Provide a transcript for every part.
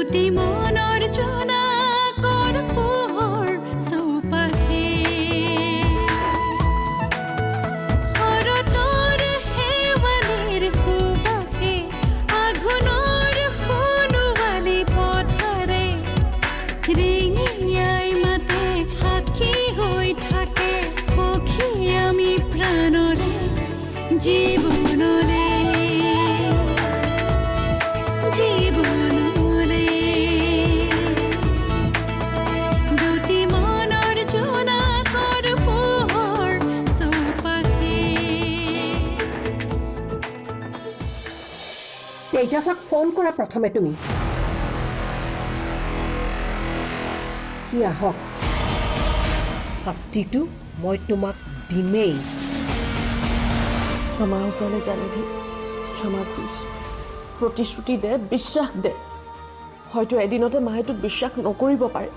দুটি মনৰ জোনাকৰ পোহৰ চৌপাশে শৰতৰ শেৱালিৰ সুবাসে আঘোণৰ সোণোৱালী পথাৰে ৰিঙিয়াই মাতে সাক্ষী হৈ থাকে সখী আমি প্ৰাণৰে জীৱনৰে জীৱনৰে দুটি মনৰ জোনাকৰ পোহৰ চৌপাশে তেজাছক ফোন কৰা প্ৰথমে তুমি সি আহক শাস্তিটো মই তোমাক দিমেই আমাৰ ওচৰলৈ জানিবি ক্ষমা খোজ প্ৰতিশ্ৰুতি দে বিশ্বাস দে হয়তো এদিনতে মায়ে তোক বিশ্বাস নকৰিব পাৰে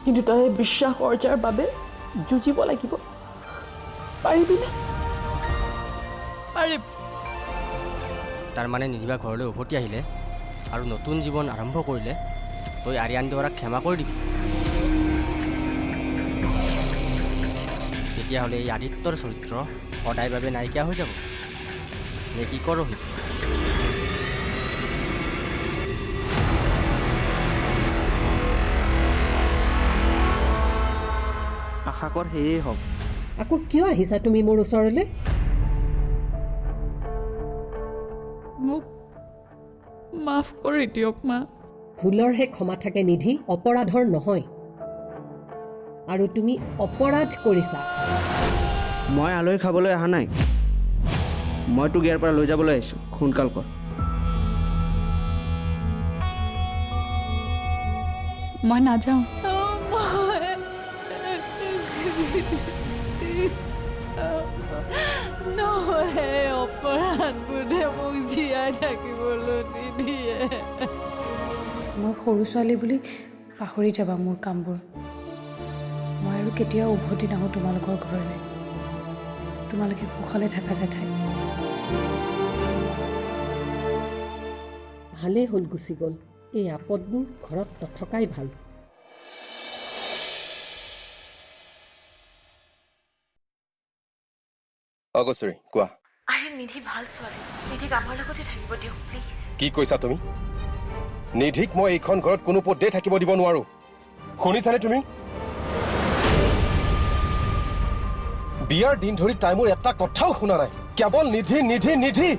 কিন্তু তই বিশ্বাস অৰ্জাৰ বাবে যুঁজিব লাগিব পাৰিবিনে পাৰিম তাৰমানে নিদিবা ঘৰলৈ উভতি আহিলে আৰু নতুন জীৱন আৰম্ভ কৰিলে তই আৰিয়ান দেৱাৰাক ক্ষমা কৰি দিবি তেতিয়াহ'লে এই আদিত্যৰ চৰিত্ৰ সদায় বাবে নাইকিয়া হৈ যাব নে কি কৰ ৰোহিত আশা কৰ সেয়ে হওক আকৌ কিয় আহিছা তুমি মোৰ ওচৰলৈ মোক মাফ কৰি দিয়ক মা ভুলৰহে ক্ষমা থাকে নিধি অপৰাধৰ নহয় আৰু তুমি অপৰাধ কৰিছা মই আলহী খাবলৈ অহা নাই মই তোক ইয়াৰ পৰা লৈ যাবলৈ আহিছোঁ সোনকাল কৰ মই নাযাওঁ নহয় অপৰাধবোধে মোক জীয়াই থাকিবলৈ নিদিয়ে মই সৰু ছোৱালী বুলি পাহৰি যাবা মোৰ কামবোৰ মই আৰু কেতিয়াও উভতি নাহোঁ তোমালোকৰ ঘৰলৈ তোমালোকে সুখলে থাকা জেঠাই ভালেই হ'ল গুচি গ'ল এই আপদবোৰ ঘৰত নথকাই ভাল অগচৰি কোৱা আৰে নিধি ভাল ছোৱালী নিধিক আমাৰ লগতে থাকিব দিয়ক প্লিজ কি কৈছা তুমি নিধিক মই এইখন ঘৰত কোনো পধ্যে থাকিব দিব নোৱাৰো শুনিছানে তুমি বিয়াৰ দিন ধৰি তাই মোৰ এটা কথাও শুনা নাই কেৱল নিধি নিধি নিধি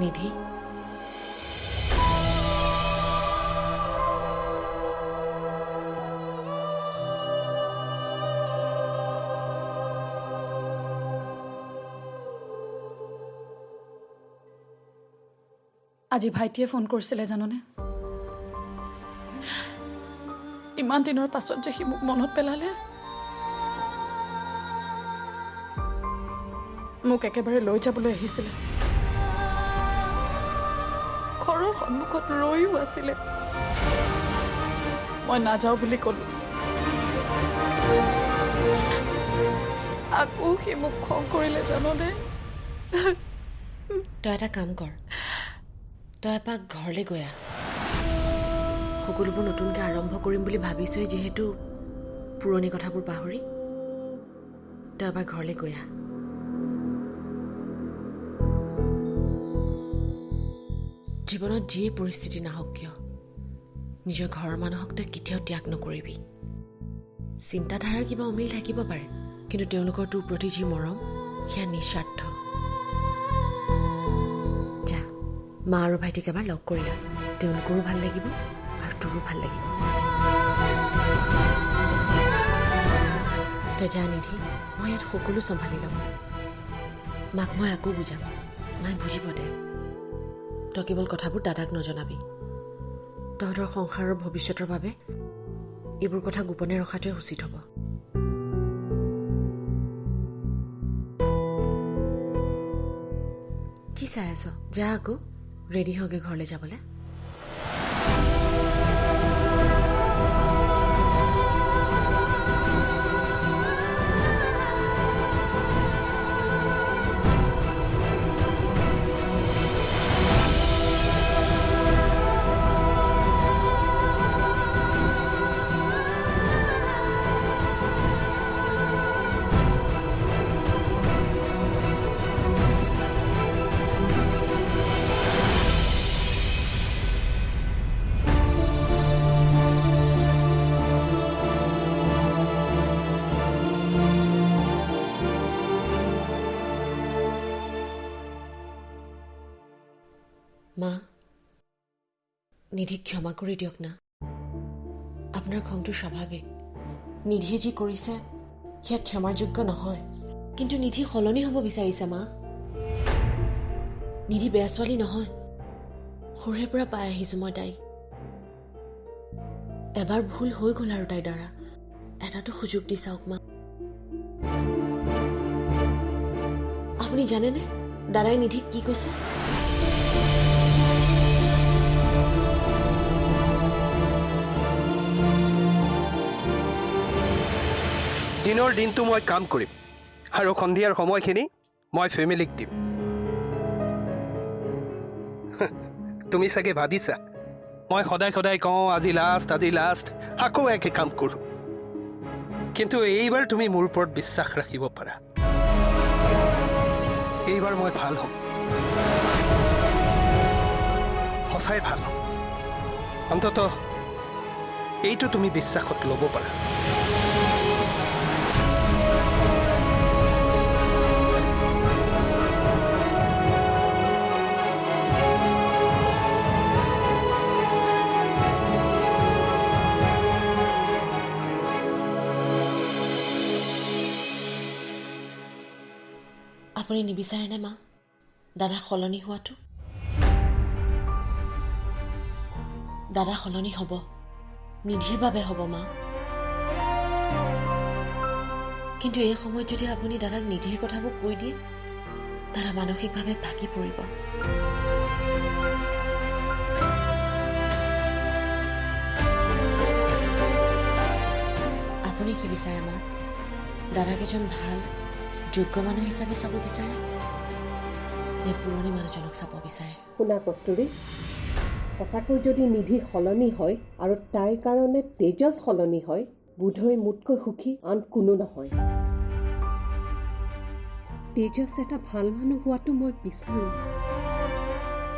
নিধি আজি ভাইটিয়ে ফোন কৰিছিলে জাননে ইমান দিনৰ পাছত যে সি মোক মনত পেলালে মোক একেবাৰে লৈ যাবলৈ আহিছিলে ঘৰৰ সন্মুখত ৰৈও আছিলে মই নাযাওঁ বুলি ক'লো আকৌ সি মোক খং কৰিলে জাননে তই এটা কাম কৰ তই এপাক ঘৰলৈ গৈ আহ সকলোবোৰ নতুনকৈ আৰম্ভ কৰিম বুলি ভাবিছই যিহেতু পুৰণি কথাবোৰ পাহৰি তই এবাৰ ঘৰলৈ গৈ আহ জীৱনত যিয়ে পৰিস্থিতি নাহক কিয় নিজৰ ঘৰৰ মানুহক তই কেতিয়াও ত্যাগ নকৰিবি চিন্তাধাৰাৰ কিবা অমিল থাকিব পাৰে কিন্তু তেওঁলোকৰ তোৰ প্ৰতি যি মৰম সেয়া নিস্বাৰ্থ যা মা আৰু ভাইটিক এবাৰ লগ কৰিলা তেওঁলোকৰো ভাল লাগিব আৰু তোৰো ভাল লাগিব তই যা নিধি মই ইয়াত সকলো চম্ভালি ল'ম মাক মই আকৌ বুজাম মায়ে বুজিব দে তই কেৱল কথাবোৰ দাদাক নজনাবি তহঁতৰ সংসাৰৰ ভৱিষ্যতৰ বাবে এইবোৰ কথা গোপনে ৰখাটোৱে উচিত হ'ব কি চাই আছ যা আকৌ ৰেডি হওঁগে ঘৰলৈ যাবলৈ মা নিধিক ক্ষমা কৰি দিয়ক না আপোনাৰ খংটো স্বাভাৱিক নিধিয়ে যি কৰিছে সেয়া ক্ষমাৰ যোগ্য নহয় কিন্তু নিধি সলনি হ'ব বিচাৰিছে মা নিধি বেয়া ছোৱালী নহয় সৰুৰে পৰা পাই আহিছোঁ মই তাইক এবাৰ ভুল হৈ গ'ল আৰু তাইৰ দ্বাৰা এটাতো সুযোগ দি চাওক মা আপুনি জানেনে দাদাই নিধিক কি কৈছে দিনৰ দিনটো মই কাম কৰিম আৰু সন্ধিয়াৰ সময়খিনি মই ফেমিলিক দিম তুমি চাগে ভাবিছা মই সদায় সদায় কওঁ আজি লাষ্ট আকৌ একে কাম কৰোঁ কিন্তু এইবাৰ তুমি মোৰ ওপৰত বিশ্বাস ৰাখিব পাৰা এইবাৰ মই ভাল হ'ম সঁচাই ভাল হ'ম অন্ততঃ এইটো তুমি বিশ্বাসত ল'ব পাৰা আপুনি নিবিচাৰেনে মা দাদা সলনি হোৱাটো দাদা সলনি হ'ব নিধিৰ বাবে হ'ব মা কিন্তু এই সময়ত যদি আপুনি দাদাক নিধিৰ কথাবোৰ কৈ দিয়ে দাদা মানসিকভাৱে ভাগি পৰিব আপুনি কি বিচাৰে মা দাদাক এজন ভাল যোগ্য মানুহ হিচাপে চাব বিচাৰে নে পুৰণি মানুহজনক চাব বিচাৰে শুনা কস্তুৰী সঁচাকৈ যদি নিধি সলনি হয় আৰু তাইৰ কাৰণে তেজছ সলনি হয় বোধহয় মোতকৈ সুখী আন কোনো নহয় তেজছ এটা ভাল মানুহ হোৱাটো মই বিচাৰোঁ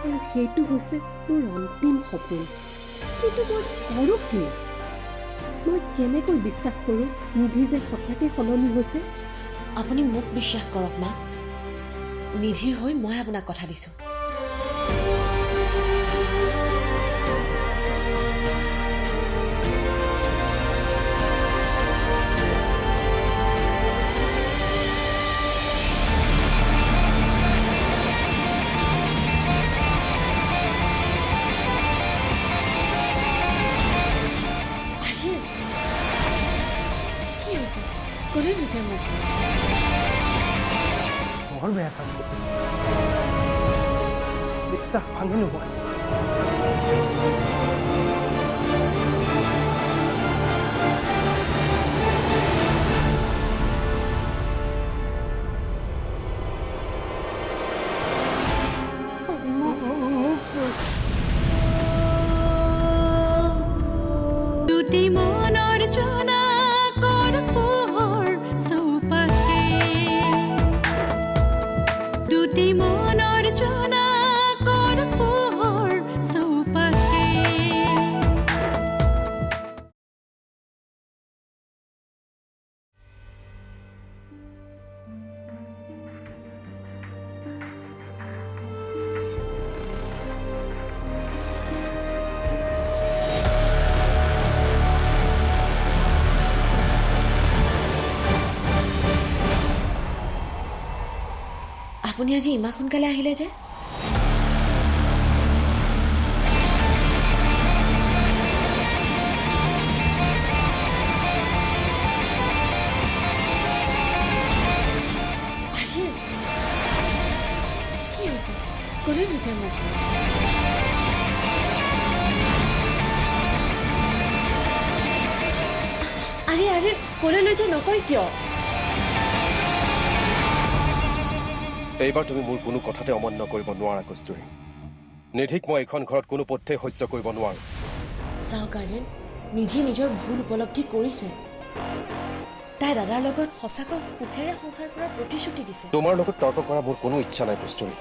আৰু সেইটো হৈছে মোৰ অন্তিম সপোন কিন্তু মই কৰোঁ কি মই কেনেকৈ বিশ্বাস কৰোঁ নিধি যে সঁচাকৈ সলনি হৈছে আপুনি মোক বিশ্বাস কৰক মা নিধিৰ হৈ মই আপোনাক কথা দিছোঁ কি হৈছে কোনে হৈছে মোক বৰ বেয়া কাম কৰিম বিশ্বাস ভাঙি নোহোৱা দুটি মনৰ জোনাকৰ পোহৰ চৌপাশে দুটি মনৰ জোনাকৰ পোহৰ চৌপাশে আপুনি আজি ইমান সোনকালে আহিলে যে কি হৈছে ক'লৈ গৈছে মোক আৰে আৰে ক'লৈ লৈছে নকয় কিয় এইবাৰ তুমি মোৰ কোনো কথাতে অমান্য কৰিব নোৱাৰা কস্তুৰী নিধিক মই এইখন ঘৰত কোনো পথ্যে সহ্য কৰিব নোৱাৰো চাওক আৰ্যন নিধিয়ে নিজৰ ভুল উপলব্ধি কৰিছে তাই দাদাৰ লগত সঁচাকৈ সুখেৰে সংসাৰ কৰাৰ প্ৰতিশ্ৰুতি দিছে তোমাৰ লগত তৰ্ক কৰা মোৰ কোনো ইচ্ছা নাই কস্তুৰী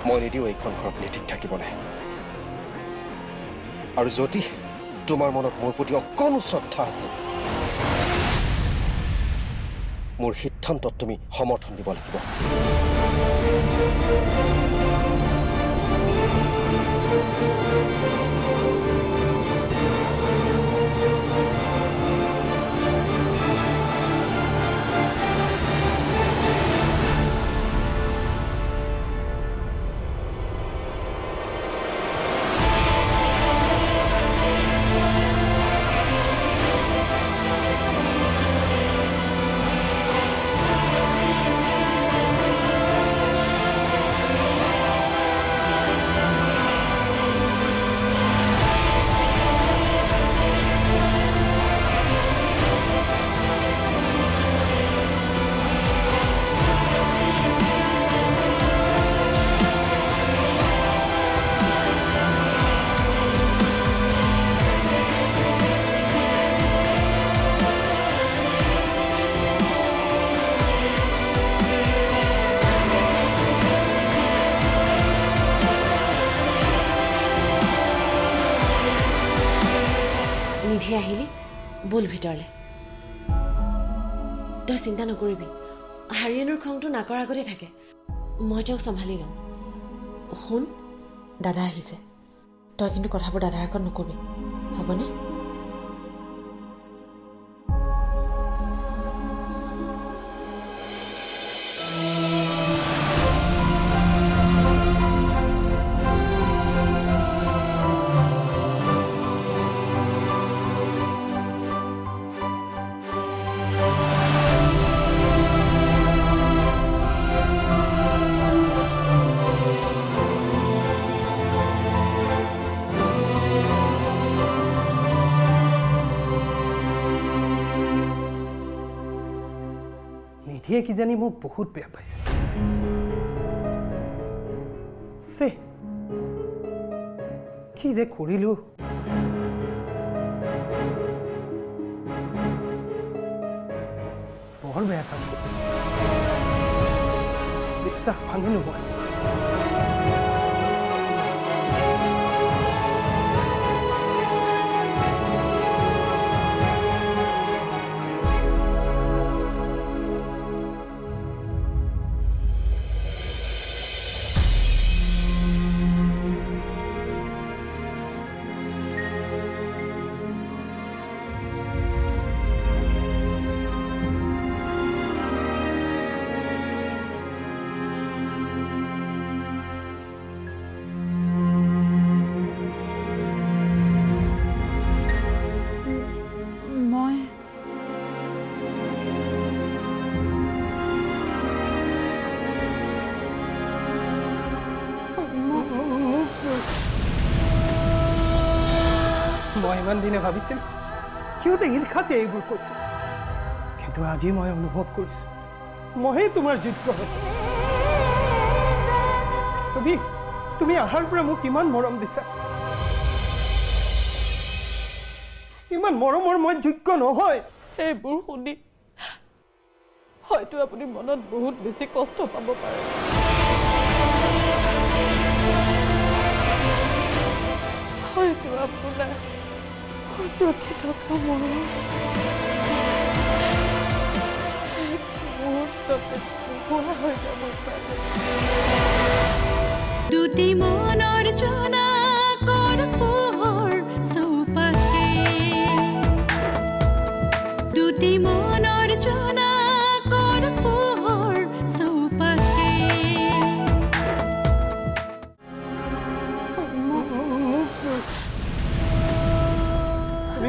মই নিদিও এইখন ঘৰত নিধিক থাকিবলৈ আৰু যদি তোমাৰ মনত মোৰ প্ৰতি অকণো শ্ৰদ্ধা আছে মোৰ সিদ্ধান্তত তুমি সমৰ্থন দিব লাগিব নিধি আহিলি বল ভিতৰলৈ তই চিন্তা নকৰিবি হাৰিয়ানৰ খংটো নাকৰ আগতে থাকে মই তেওঁক চম্ভালি লম শুন দাদা আহিছে তই কিন্তু কথাবোৰ দাদাৰ আগত নকবি হ'বনে নিধিয়ে কিজানি মোক বহুত বেয়া পাইছে কি যে কৰিলো বৰ বেয়া কাম বিশ্বাস ভাঙিলো মই মই ইমান দিনে ভাবিছিল সিহঁতে ঈৰ্ষাতে এইবোৰ কৈছে কিন্তু আজি মই অনুভৱ কৰিছো মইহে তোমাৰ যোগ্য তুমি আহাৰ পৰা মোক ইমান মৰম দিছা ইমান মৰমৰ মই যোগ্য নহয় এইবোৰ শুনি হয়তো আপুনি মনত বহুত বেছি কষ্ট পাব পাৰে হয়তো আপোনাৰ প্ৰতি থকা মৰম মুহূৰ্ততে নোহোৱা হৈ যাব পাৰে দুটি মনৰ জনা কৰ পোহৰ চৌপাশে দুটি মনৰ জনা কৰ পোহৰ চৌপাশে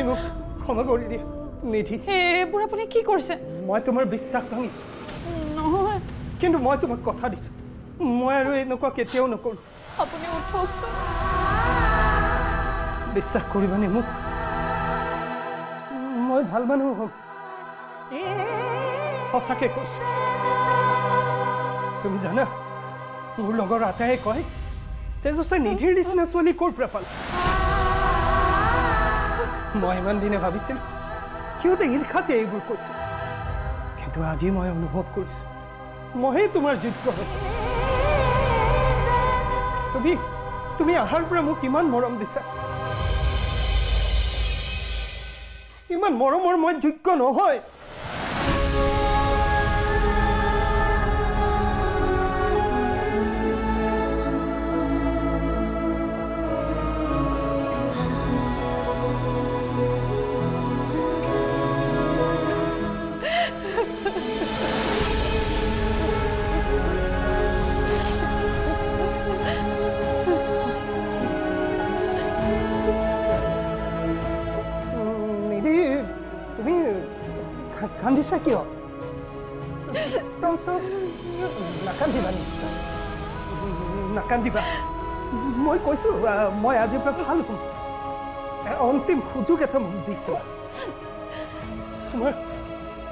মোক ক্ষমা কৰি দিয়া নিধি। এইবোৰ আপুনি কি কৰিছে? মই তোমাৰ বিশ্বাস ভাঙিছোঁ, নহয় কিন্তু মই তোমাক কথা দিছোঁ মই আৰু এনেকুৱা কেতিয়াও নকৰোঁ। আপুনি উঠকচোন। বিশ্বাস কৰিবানে মোক? মই ভাল মানুহ হ'ম, সঁচাকৈ কৈছোঁ। তুমি জানা মোৰ লগৰ আটাইয়ে কয় তেজছে নিধিৰ নিচিনা ছোৱালী ক'ৰ পৰা পালে। মই ইমান দিনে ভাবিছিলোঁ সিহঁতে ঈৰ্ষাতে এইবোৰ কৈছে, কিন্তু আজি মই অনুভৱ কৰিছোঁ মইহে তোমাৰ যোগ্য হয়। তুমি আহাৰ পৰা মোক ইমান মৰম দিছা, ইমান মৰমৰ মই যোগ্য নহয়। তুমি কান্দিছা কিয়? নাকান্দিবা নাকান্দিবা, মই কৈছোঁ মই আজিৰ পৰা ভাল হ'ম। অন্তিম সুযোগ এটা মোক দিছোঁ।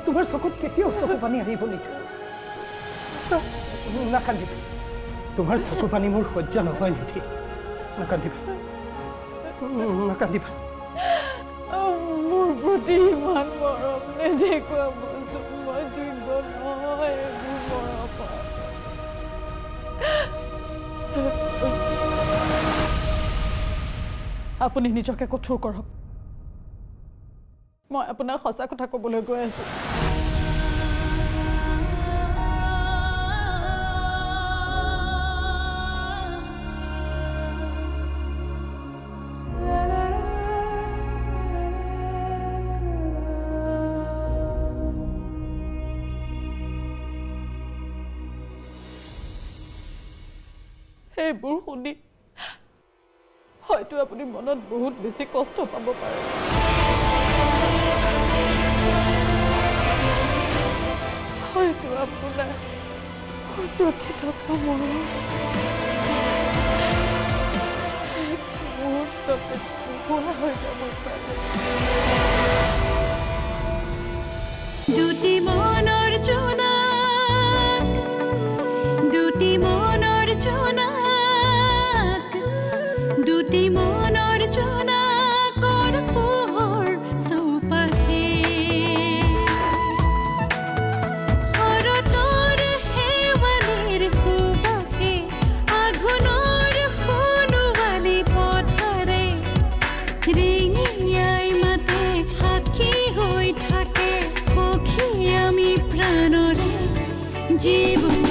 তোমাৰ চকুত কেতিয়াও চকু পানী আহিব নিদিওঁ। নাকান্দিবা, তোমাৰ চকু পানী মোৰ সহ্য নহয় নিধি। নাকান্দিবা নাকান্দিবা। মোৰ প্ৰতি ইমান মৰম নেদেখুৱাবচোন, মই যোগ্য নহয় এইবোৰ মৰমৰ। আপুনি নিজকে কঠোৰ কৰক। মই আপোনাক সঁচা কথা ক'বলৈ গৈ আছোঁ। এইবোৰ শুনি হয়তো আপুনি মনত বহুত বেছি কষ্ট পাব পাৰে। হয়তো আপোনাৰ প্ৰতি থকা মৰম মুহূৰ্ততে নোহোৱা হৈ যাব পাৰে। দুটি মনৰ জোনাক, দুটি মনৰ জোনাক, দুটি মনৰ জোনাকৰ পোহৰ চৌপাশে, শৰতৰ শেৱালিৰ সুবাসে, আঘোণৰ সোণোৱালী পথাৰে ৰিঙিয়াই মাতে, সাক্ষী হৈ থাকে সখী আমি প্ৰাণৰে, জীৱন